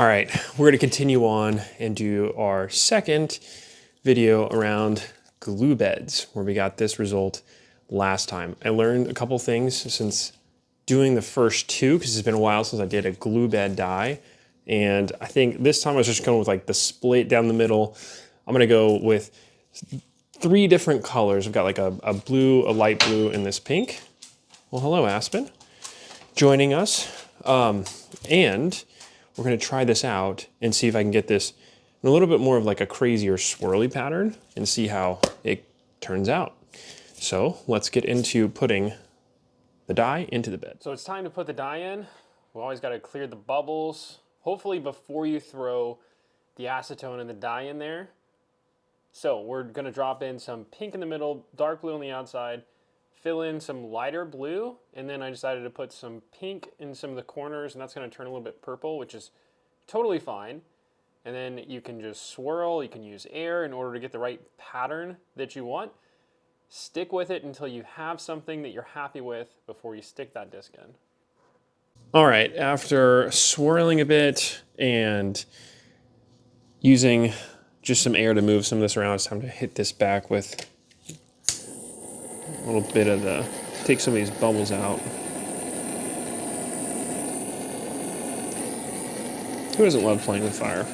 All right, we're gonna continue on and do our second video around glue beds, where we got this result last time. I learned a couple things since doing the first two, because it's been a while since I did a glue bed die. And I think this time I was just going with like the split down the middle. I'm gonna go with 3 different colors. I've got like a blue, a light blue, and this pink. Well, hello, Aspen, joining us. And we're gonna try this out and see if I can get this in a little bit more of like a crazier swirly pattern and see how it turns out. So let's get into putting the dye into the bed. So it's time to put the dye in. We always gotta clear the bubbles, hopefully before you throw the acetone and the dye in there. So we're gonna drop in some pink in the middle, dark blue on the outside, fill in some lighter blue, and then I decided to put some pink in some of the corners, and that's gonna turn a little bit purple, which is totally fine. And then you can just swirl, you can use air in order to get the right pattern that you want. Stick with it until you have something that you're happy with before you stick that disc in. All right, after swirling a bit and using just some air to move some of this around, it's time to hit this back with a little bit of the, take some of these bubbles out. Who doesn't love playing with fire?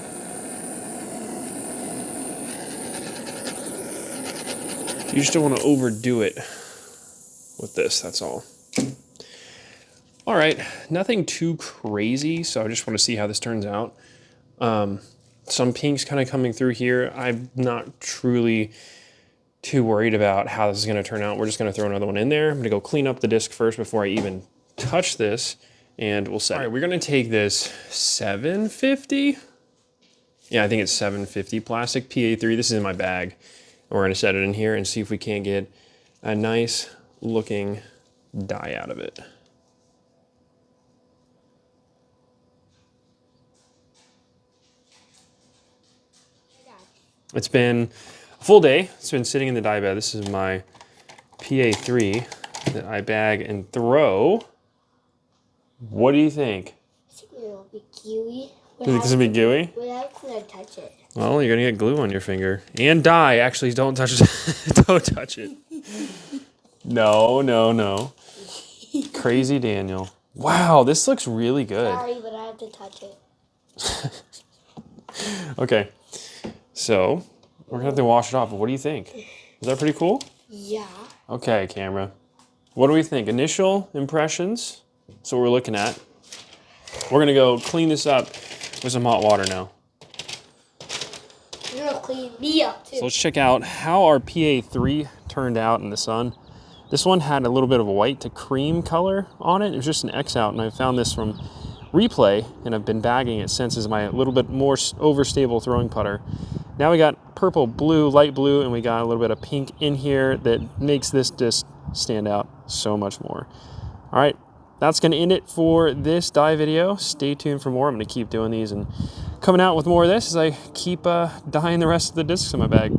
You just don't want to overdo it with this, that's all. All right, nothing too crazy, so I just want to see how this turns out. Some pinks kind of coming through here. I'm not truly too worried about how this is going to turn out. We're just going to throw another one in there. I'm going to go clean up the disc first before I even touch this, and we'll set it. All right, we're going to take this 750. Yeah, I think it's 750 plastic PA3. This is in my bag. And we're going to set it in here and see if we can't get a nice looking dye out of it. It's been a full day. It's been sitting in the dye bed. This is my PA3 that I bag and throw. What do you think? I think it'll be gooey. You think this will be gooey? Without gonna touch it. Well, you're gonna get glue on your finger. And dye. Actually, don't touch it. Don't touch it. No, no, no. Crazy Daniel. Wow, this looks really good. Sorry, but I have to touch it. Okay. So, we're gonna have to wash it off, but what do you think? Is that pretty cool? Yeah. Okay, camera. What do we think? Initial impressions? That's what we're looking at. We're gonna go clean this up with some hot water now. You're gonna clean me up too. So let's check out how our PA3 turned out in the sun. This one had a little bit of a white to cream color on it. It was just an X out, and I found this from Replay, and I've been bagging it since as my little bit more overstable throwing putter. Now we got purple, blue, light blue, and we got a little bit of pink in here that makes this disc stand out so much more. All right, that's gonna end it for this dye video. Stay tuned for more. I'm gonna keep doing these and coming out with more of this as I keep dyeing the rest of the discs in my bag.